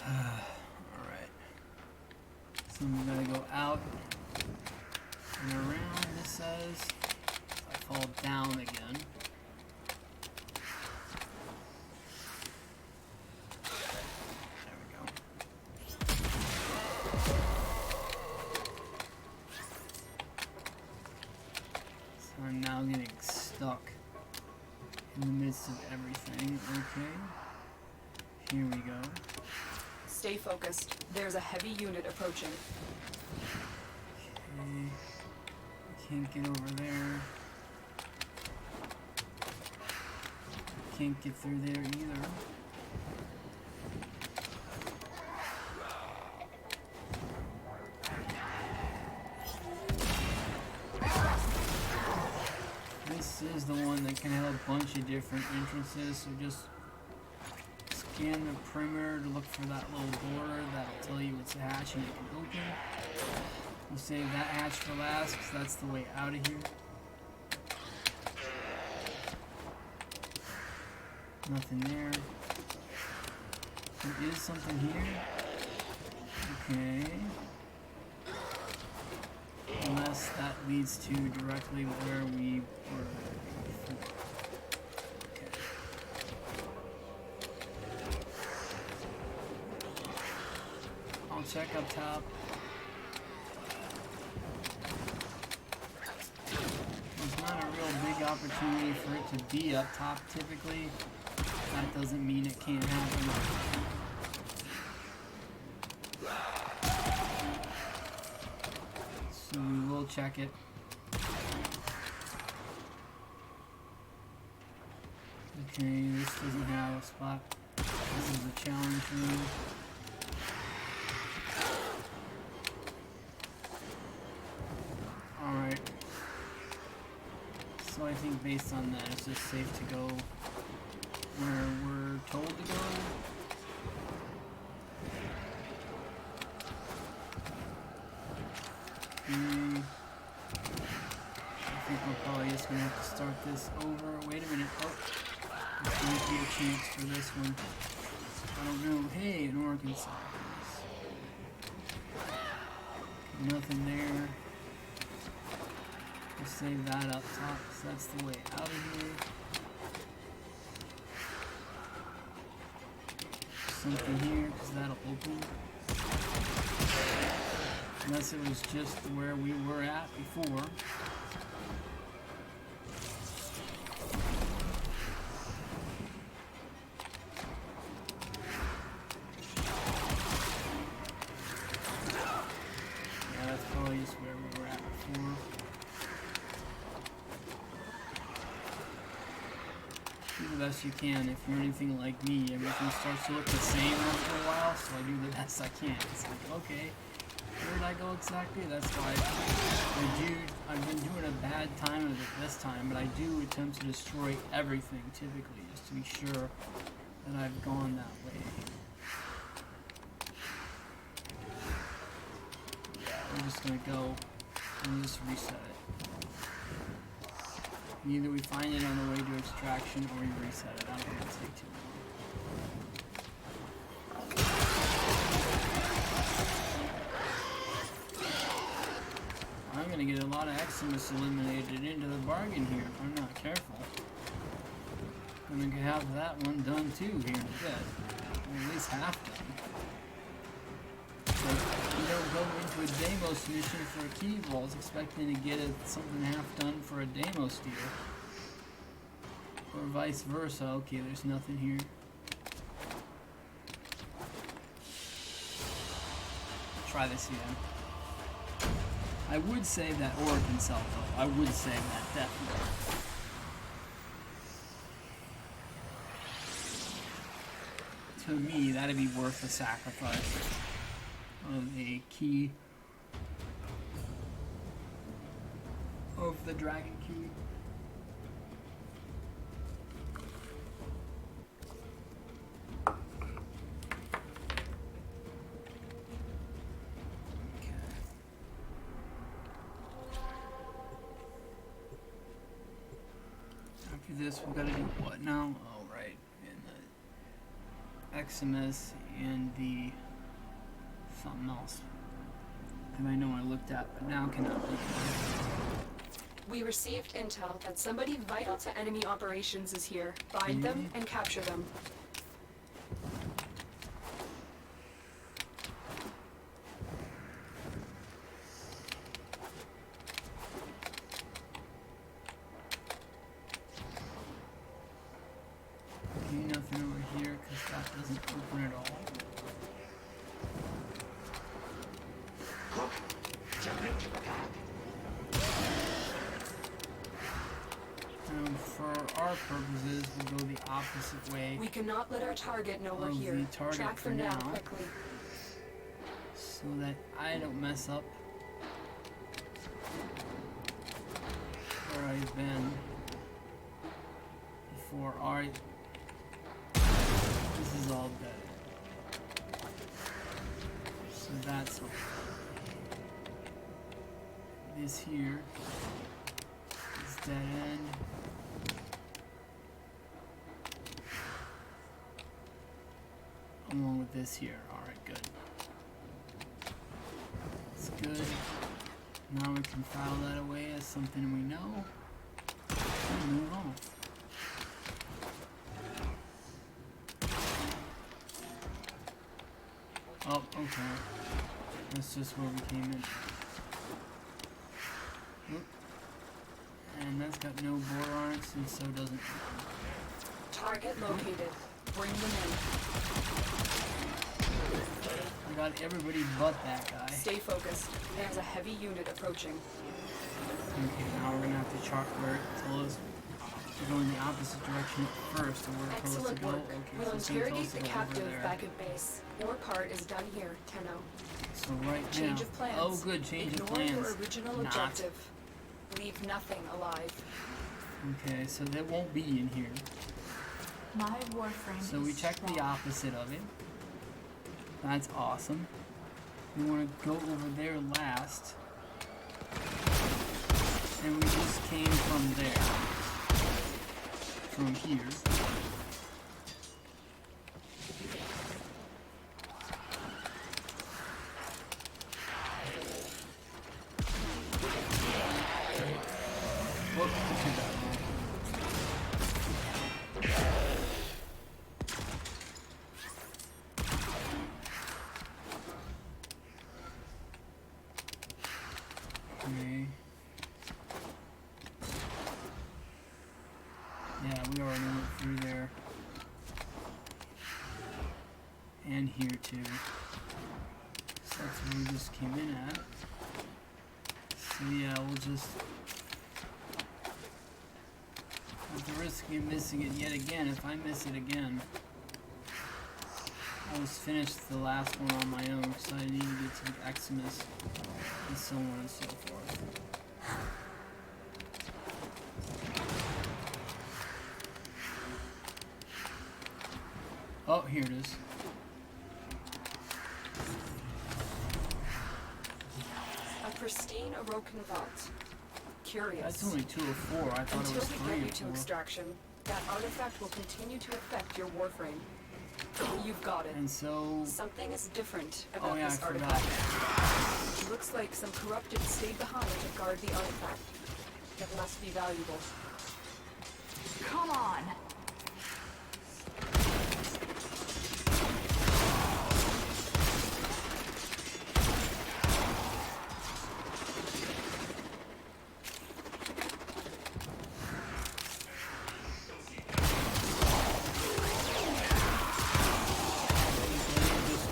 Alright. So I'm gonna go out and around, this says. If I fall down again. There we go. So I'm now getting stuck in the midst of everything. Okay. Here we go. Stay focused. There's a heavy unit approaching. Okay. Can't get over there. Can't get through there either. This is the one that can have a bunch of different entrances, so just scan the perimeter to look for that little door. That'll tell you it's a hatch and it can open. We'll save that hatch for last because that's the way out of here. Nothing there. There is something here. Okay. Unless that leads to directly where we were before. Okay. I'll check up top. There's not a real big opportunity for it to be up top typically. That doesn't mean it can't happen. So we will check it. Okay, this doesn't have a spot. This is a challenge room. Alright. So I think based on that, it's just safe to go where we're told to go. Okay. I think we're probably just gonna have to start this over. Wait a minute. Oh, there's going to be a chance for this one. I don't know. Hey, an Oregon side. Nothing there. We'll save that up top, so that's the way out of here. Something here, because that'll open. Unless it was just where we were at before. Yeah, that's probably just where we were at before. Do the best you can. If you're anything like me, everything starts to look the same after a while, so I do the best I can. It's like, okay, where did I go exactly? That's why I've been doing a bad time of it this time, but I do attempt to destroy everything typically, just to be sure that I've gone that way. Yeah, we're just gonna go and just reset it. Either we find it on the way to extraction or we reset it. I don't think it'll take too long. I'm gonna get a lot of Eximus eliminated into the bargain here if I'm not careful. I'm gonna have that one done too here in a bit. Or at least half done. But you don't go into a Deimos mission for a key vault expecting to get something half done for a Deimos deal. Or vice versa. Okay, there's nothing here. Try this again. I would save that Oregon cell though. I would save that definitely. to me, that'd be worth the sacrifice of a key of the dragon key. After this, we gotta do what now? Oh, right. And the XMS and the something else that I know I looked at, but now cannot look at. We received intel that somebody vital to enemy operations is here. Find them and capture them. Nothing over here because that doesn't open at all. For our purposes, we'll go the opposite way. We cannot let our target know we're of here. the target Track for them down now, quickly. so that I don't mess up where I've been before. Alright, this is all dead. So that's this here is dead end. Along with this here. Alright, good. That's good. Now we can file that away as something we know and move on. Oh, okay. That's just where we came in. Whoop. And that's got no border on it, and so doesn't. Target located. Bring them in. I got everybody but that guy. Stay focused. There's a heavy unit approaching. Okay, now we're gonna have to chart where it tells us to go in the opposite direction at first, and where we're supposed to Excellent go. work. Okay, We'll so it's interrogate supposed the to go over captive there. back at base. Your part is done here, Tenno. So right Change now. of plans. Oh, good, change Ignore of plans. your original Not. objective. Leave nothing alive. Okay, so that won't be in here. My Warframe So we is checked the strong. opposite of it. That's awesome. We want to go over there last. And we just came from there. From here. Whoop, okay, that one. Okay. Yeah, we already went through there. And here too. So that's where we just came in at. So yeah, we'll just... At the risk of missing it yet again, if I miss it again, I'll just finish the last one on my own because I need to get to the Eximus and so on and so forth. Oh, here it is. A pristine Orokin vault. Curious. That's only 2 of 4. I thought it Until was we 3 get you or to 4. extraction, that artifact will continue to affect your Warframe. You've got it. And so... Something is different about Oh yeah, I this forgot. artifact. Looks like some corrupted stayed behind to guard the artifact. It must be valuable. Come on.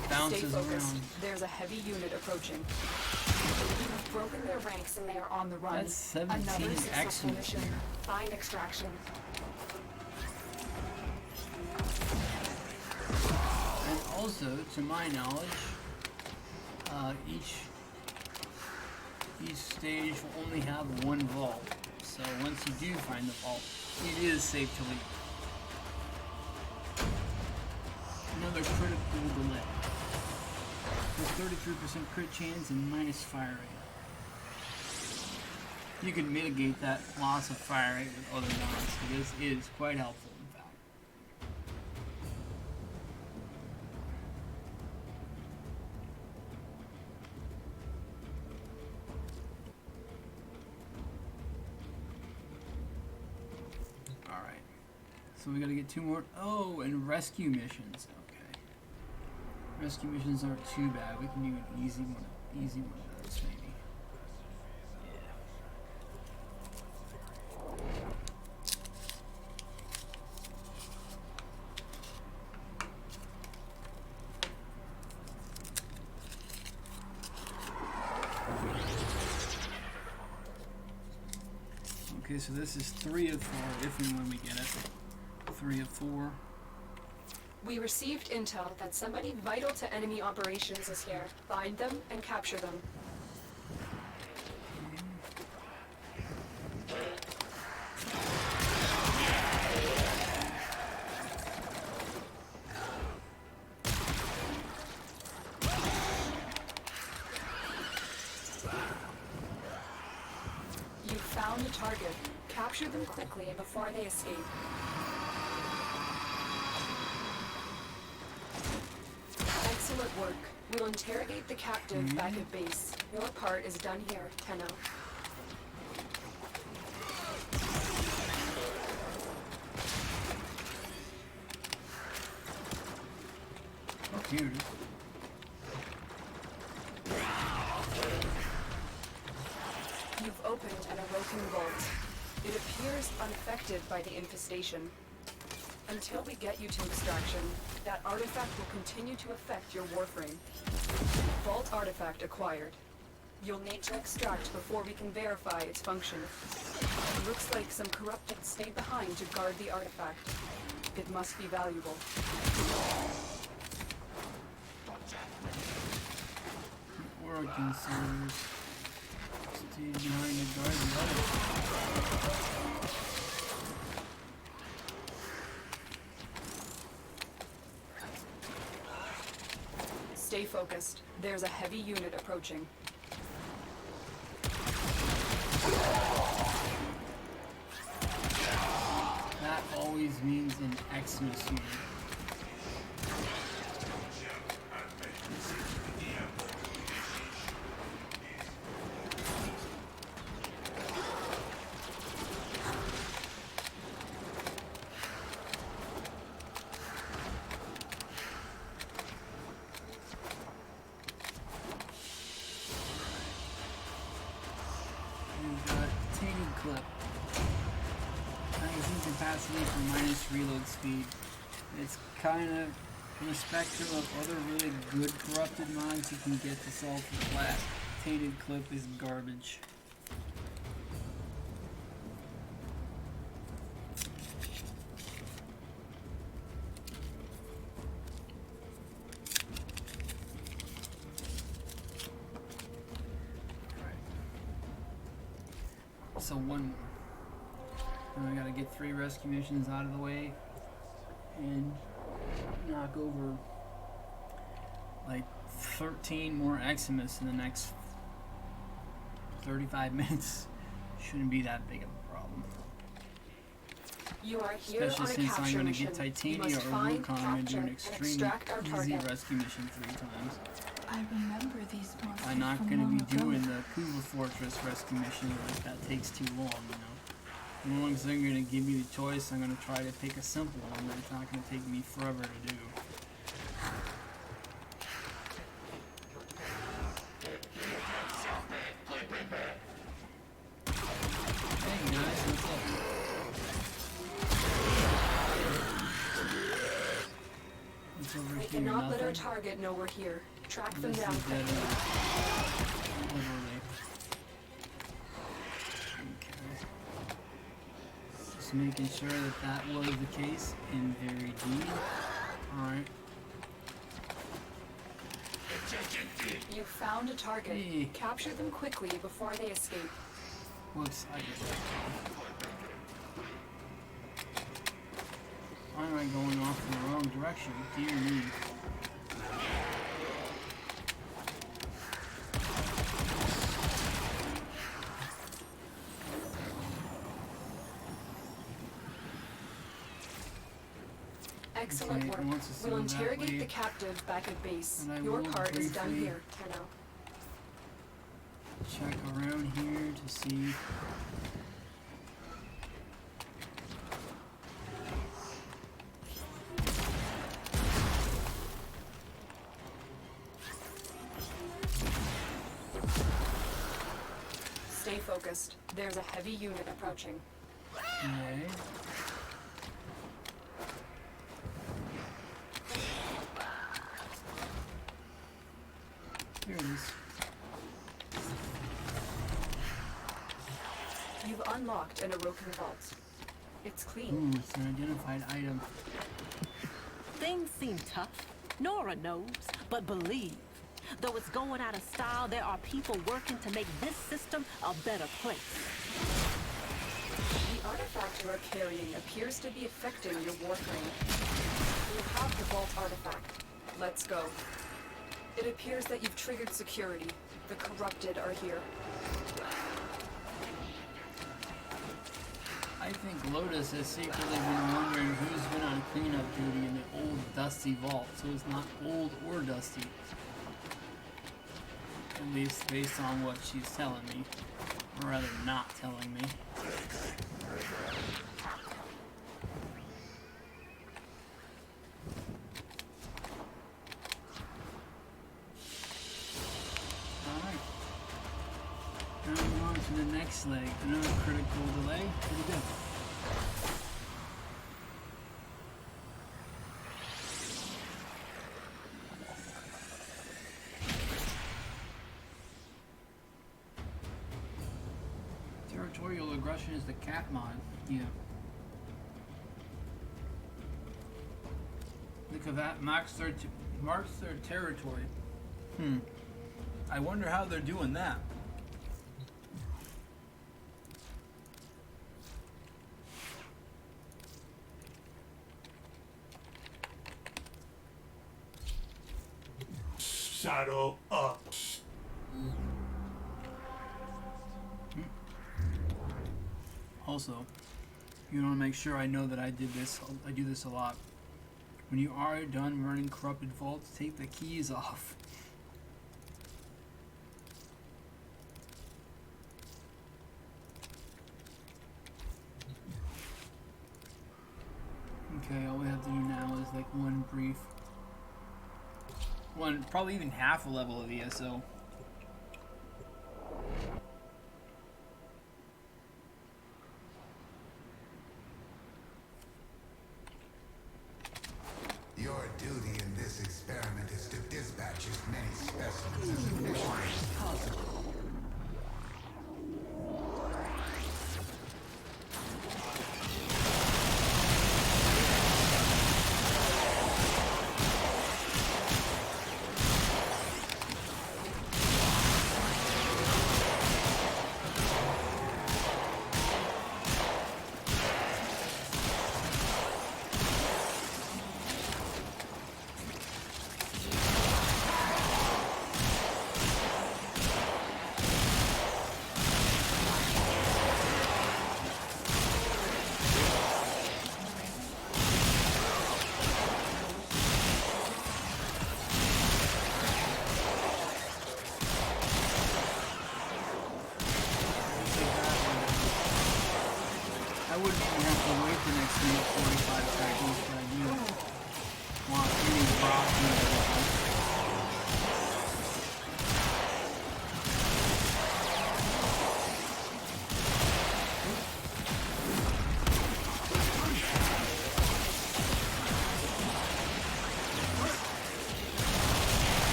Stay Bounces focused. around. There's a heavy unit approaching. You've broken their ranks and they are on the run. That's 17 Another successful Xmas mission. here. Find extraction. Also, to my knowledge, each stage will only have one vault. So once you do find the vault, it is safe to leave. Another critical delay. With 33% crit chance and minus fire rate. You can mitigate that loss of fire rate with other mods. It is quite helpful, in fact. Alright. So we gotta get 2 more. Oh, and rescue missions. Okay. Rescue missions aren't too bad. We can do an easy one of those, maybe. Okay, so this is 3 of 4, if and when we get it. 3 of 4. We received intel that somebody vital to enemy operations is here. Find them and capture them. You found a target. Capture them quickly before they escape. Excellent work. We'll interrogate the captive back at base. Your part is done here, Tenno. Oh, here it is. You've opened an Awoken vault. It appears unaffected by the infestation. Until we get you to extraction, that artifact will continue to affect your Warframe. Vault artifact acquired. You'll need to extract before we can verify its function. It looks like some corrupted stayed behind to guard the artifact. It must be valuable. Working servers. Stay behind the guard the artifact. Stay focused. There's a heavy unit approaching. That always means an Xmas unit. We've got tainted clip. Magazine capacity for minus reload speed. It's kind of in the spectrum of other really good corrupted mods you can get to solve for flat. Tainted clip is garbage. So one more. Then I gotta get 3 rescue missions out of the way and knock over like 13 more Xmas in the next 35 minutes. Shouldn't be that big of a problem. You are here Especially on a since I'm capture gonna mission. get You Titania must or find, Wukong. I'm gonna do capture, an and extremely extract our easy target. rescue mission 3 times. I remember these monsters I'm not from gonna long be ago. doing the Kuva Fortress rescue mission, like that takes too long, you know. As long as they're gonna give me the choice, I'm gonna try to pick a simple one that's not gonna take me forever to do. Hey guys, what's up? What's over We here? cannot let our Nothing? target know we're here. Track them This down is dead quickly. end. Literally. Okay. Just making sure that that was the case in very deed. Alright. found a target. Hey. Capture them quickly before they escape. Whoops, I just... Why am I going off in the wrong direction? Dear me. Excellent Okay, work. once it's We'll done that interrogate way, the captive back at base. and I Your will part is done briefly- here for now. Check around here to see. Stay focused. There's a heavy unit approaching. Okay. Here it is. You've unlocked an Orokin vault. It's clean. Ooh, it's an identified item. Things seem tough. Nora knows, but believe. Though it's going out of style, there are people working to make this system a better place. The artifact you are carrying appears to be affecting your Warframe. You have the vault artifact. Let's go. It appears that you've triggered security. The corrupted are here. I think Lotus has secretly been wondering who's been on cleanup duty in the old dusty vault, so it's not old or dusty. At least based on what she's telling me. Or rather, not telling me. Alright. Now we're on to the next leg. Another critical delay. Pretty good. Territorial aggression is the cat mod. Yeah. Look at that. Marks their territory. I wonder how they're doing that. Saddle up. Also, you want to make sure I know that I did this. I do this a lot. When you are done running corrupted vaults, take the keys off. Okay, all we have to do now is like probably even half a level of ESO. Your duty in this experiment is to dispatch as many specimens as efficiently as possible.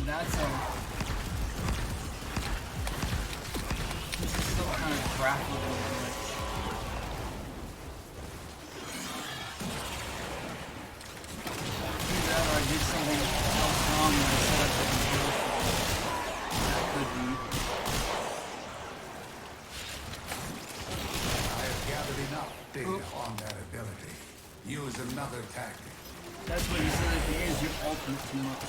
that's a... This is still kind of graphical glitch. Either that or I did something else wrong when I set up the control flow. That could be. I have gathered enough data on that ability. Use another tactic. That's what he said if you use your ultimate too much.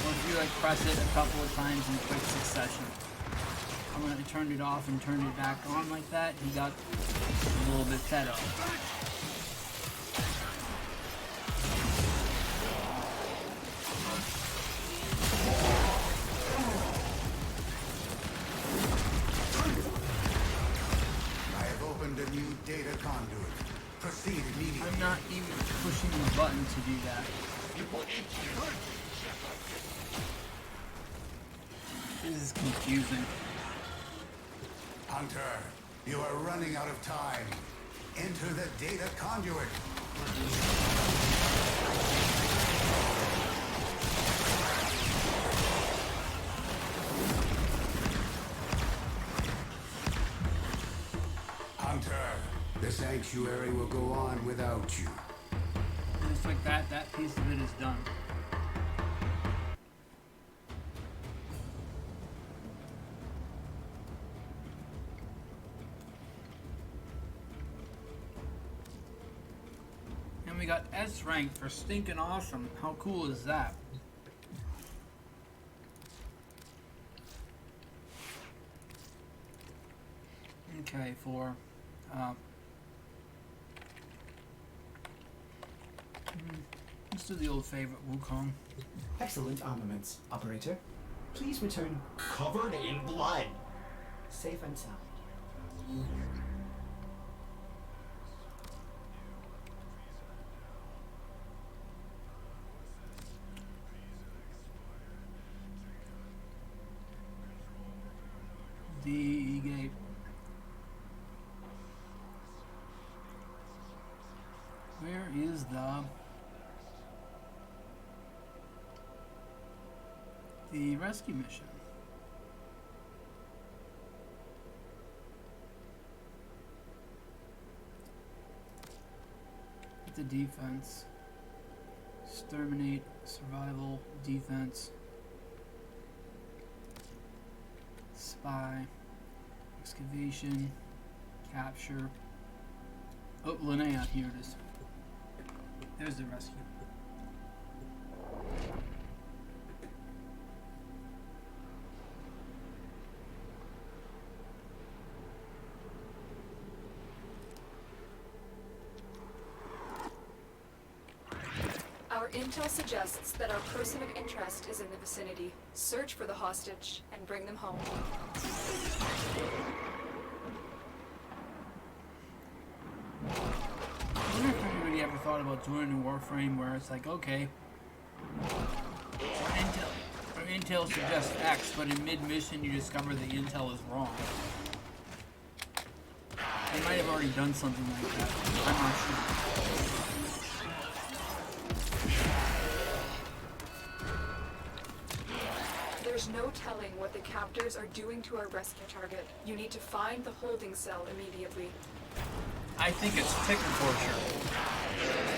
Or if you like press it a couple of times in quick succession. When I turned it off and turned it back on like that, he got a little bit fed up. I have opened a new data conduit. Proceed immediately. I'm not even pushing the button to do that. This is confusing. Hunter, you are running out of time. Enter the data conduit. Hunter, the sanctuary will go on without you. And just like that, that piece of it is done. And we got S rank for stinking awesome. How cool is that? Okay, for let's do the old favorite Wukong. Excellent armaments, operator. Please return Covered in blood. safe and sound. The gate. Where is the rescue mission? The defense. Exterminate, survival, defense. Spy, excavation, capture. Oh, Linnea, here it is. There's the rescue. Our intel suggests that our person of interest is in the vicinity. Search for the hostage and bring them home. I wonder if anybody ever thought about joining Warframe where it's like, okay, our intel suggests X, but in mid-mission you discover the intel is wrong. They might have already done something like that. I'm not sure. There's no telling what the captors are doing to our rescue target. You need to find the holding cell immediately. I think it's ticker torture.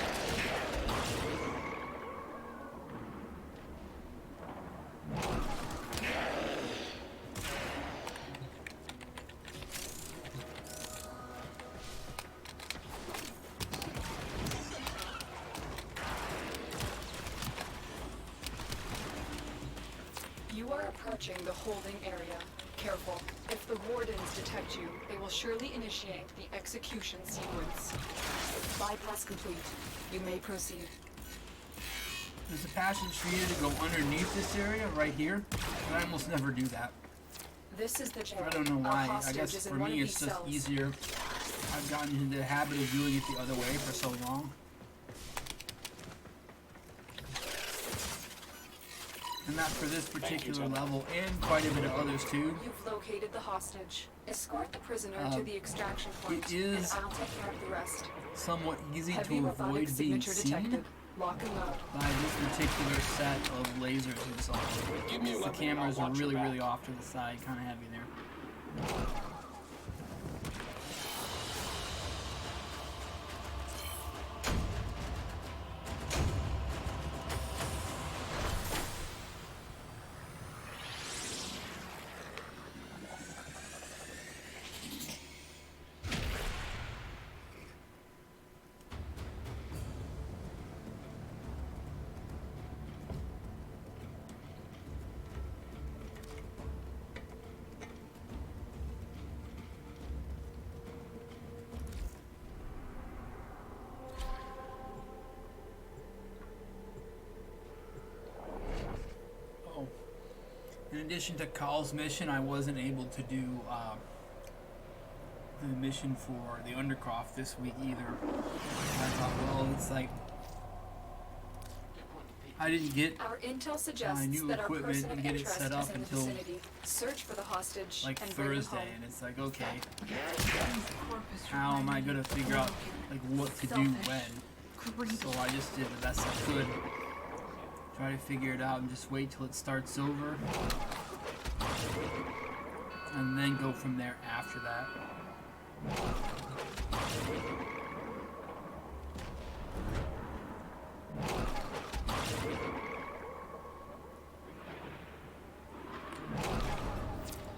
You are approaching the holding area. Careful. If the wardens detect you, they will surely initiate the execution sequence. Bypass complete. You may proceed. There's a passage for you to go underneath this area right here, but I almost never do that. This is the jail. I don't know Our why. I hostage guess is for in one me of it's these just cells. easier. I've gotten into the habit of doing it the other way for so long. And that's for this particular level and quite a bit of others too. You've located the hostage. Escort the prisoner to the extraction point, it is and I'll take care of the rest. somewhat easy Heavy to robotic avoid being signature seen. detected. Lock and load. by this particular set of lasers and so on. Give me a The weapon, cameras I'll are watch your really, really back. off to the side, kind of heavy there. In addition to Call's mission, I wasn't able to do the mission for the Undercroft this week either. I thought, well, it's like I didn't get Our intel suggests new that our equipment person and of get it interest set is up in the until vicinity. Search for the hostage like and bring him Thursday, home. and it's like, okay, how am I gonna figure out like what to do when? So I just did the best I could. Try to figure it out and just wait till it starts over, and then go from there after that.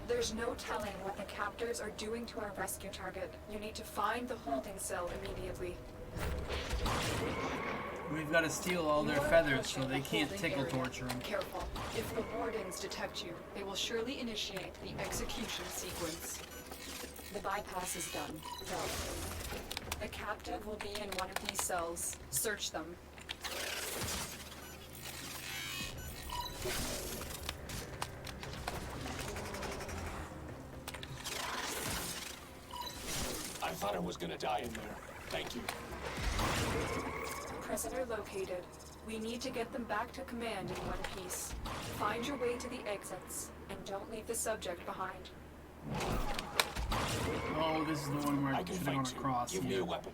There's no telling what the captors are doing to our rescue target. You need to find the holding cell immediately. We've got to steal all their You are feathers so approaching they the can't holding tickle area. torture them. Careful. If the wardens detect you, they will surely initiate the execution sequence. The bypass is done. Go. The captive will be in one of these cells. Search them. I thought I was gonna die in there. Thank you. Prisoner located. We need to get them back to command in one piece. Find your way to the exits, and don't leave the subject behind. Oh, this is the one where I I can should have fight gone too. across. Give me Yeah. a weapon.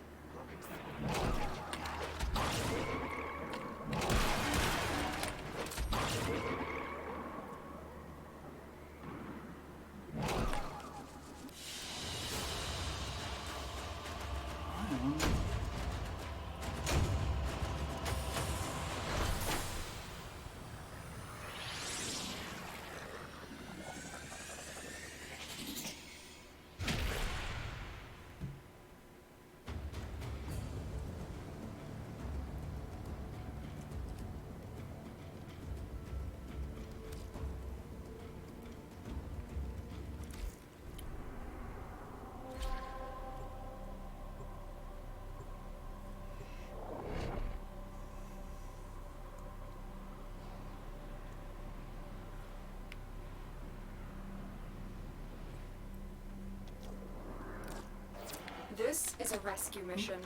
This is a rescue mission.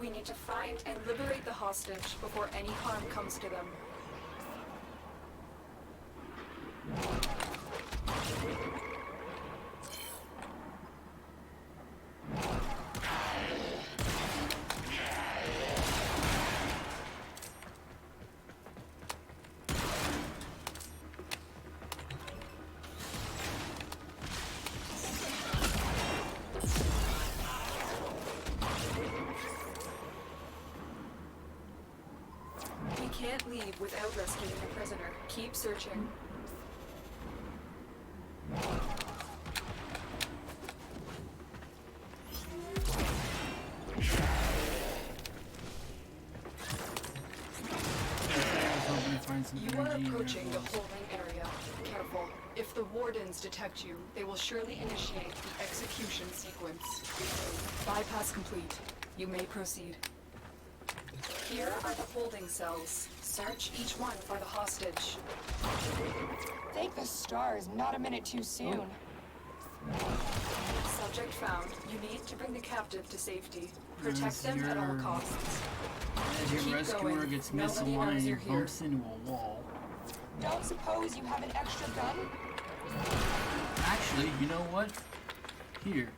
We need to find and liberate the hostage before any harm comes to them. We can't leave without rescuing the prisoner. Keep searching. You are approaching the holding area. Careful. If the wardens detect you, they will surely initiate the execution sequence. Bypass complete. You may proceed. Here are the holding cells. Search each one for the hostage. Thank the stars, not a minute too soon. Subject found. You need to bring the captive to safety. Protect them at all costs. As your Keep rescuer going. gets Nobody knows misaligned you're and here. bumps into a wall. Don't suppose you have an extra gun? Actually, you know what? Here.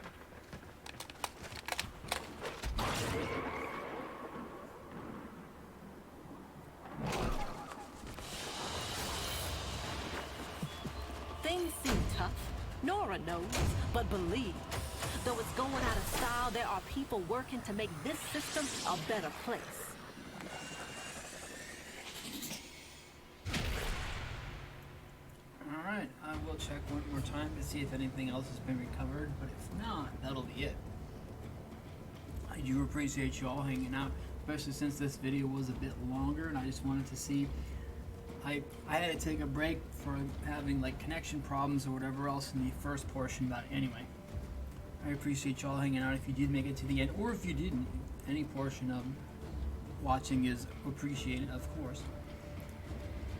But believe, though it's going out of style, there are people working to make this system a better place. Alright, I will check one more time to see if anything else has been recovered, but if not, that'll be it. I do appreciate you all hanging out, especially since this video was a bit longer and I just wanted to see. I had to take a break for having like connection problems or whatever else in the first portion, but anyway. I appreciate y'all hanging out if you did make it to the end, or if you didn't. Any portion of watching is appreciated, of course.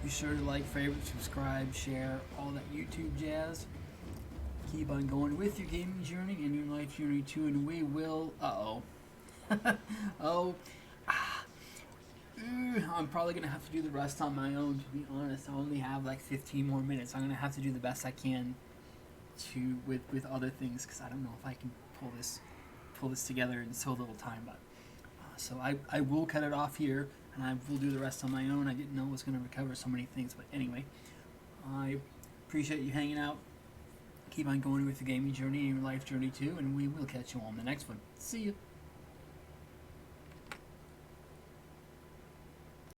Be sure to like, favorite, subscribe, share, all that YouTube jazz. Keep on going with your gaming journey and your life journey too, and we will... I'm probably going to have to do the rest on my own, to be honest. I only have like 15 more minutes. I'm going to have to do the best I can with other things, because I don't know if I can pull this together in so little time. But so I will cut it off here, and I will do the rest on my own. I didn't know I was going to recover so many things, but anyway, I appreciate you hanging out. Keep on going with the gaming journey and your life journey too, and we will catch you on the next one. See you.